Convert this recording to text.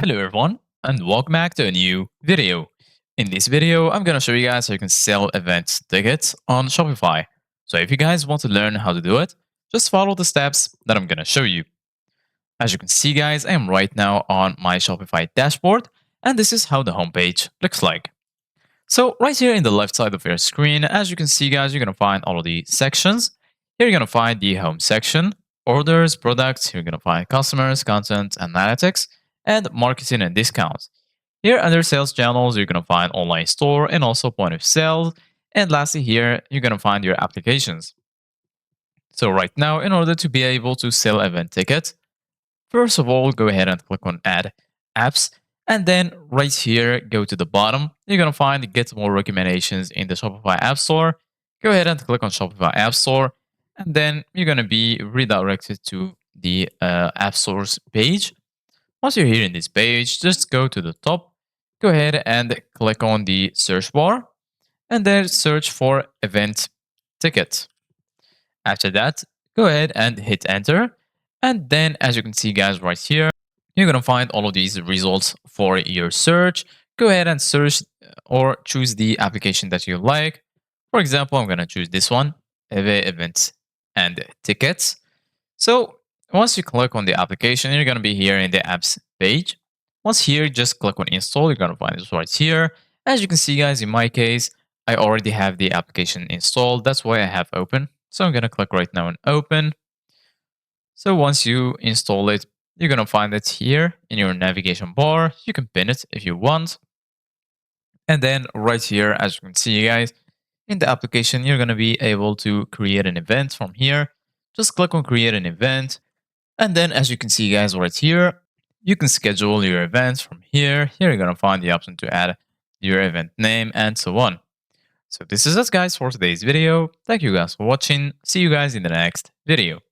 Hello everyone, and welcome back to a new video. In this video, I'm going to show you guys how you can sell event tickets on Shopify. So if you guys want to learn how to do it, just follow the steps that I'm going to show you. As you can see guys, I am right now on my Shopify dashboard, and this is how the homepage looks like. So right here in the left side of your screen, as you can see guys, you're going to find all of the sections. Here you're going to find the home section, orders, products. You're going to find customers, content, analytics, and marketing and discounts. Here under sales channels, you're going to find online store and also point of sale. And lastly here, you're going to find your applications. So right now, in order to be able to sell event tickets, first of all, go ahead and click on add apps. And then right here, go to the bottom. You're going to find get more recommendations in the Shopify App Store. Go ahead and click on Shopify App Store. And then you're going to be redirected to the App Store's page. Once you're here in this page, just go to the top. Go ahead and click on the search bar. And then search for event ticket. After that, go ahead and hit enter. And then as you can see guys right here, you're going to find all of these results for your search. Go ahead and search or choose the application that you like. For example, I'm going to choose this one, events and tickets. So once you click on the application, you're going to be here in the apps page. Once here, just click on install. You're going to find this right here. As you can see guys, in my case, I already have the application installed. That's why I have open. So I'm going to click right now on open. So once you install it, you're going to find it here in your navigation bar. You can pin it if you want. And then right here, as you can see guys, in the application, you're going to be able to create an event from here. Just click on create an event. And then as you can see guys right here, you can schedule your events from here. Here you're going to find the option to add your event name and so on. So this is it guys for today's video. Thank you guys for watching. See you guys in the next video.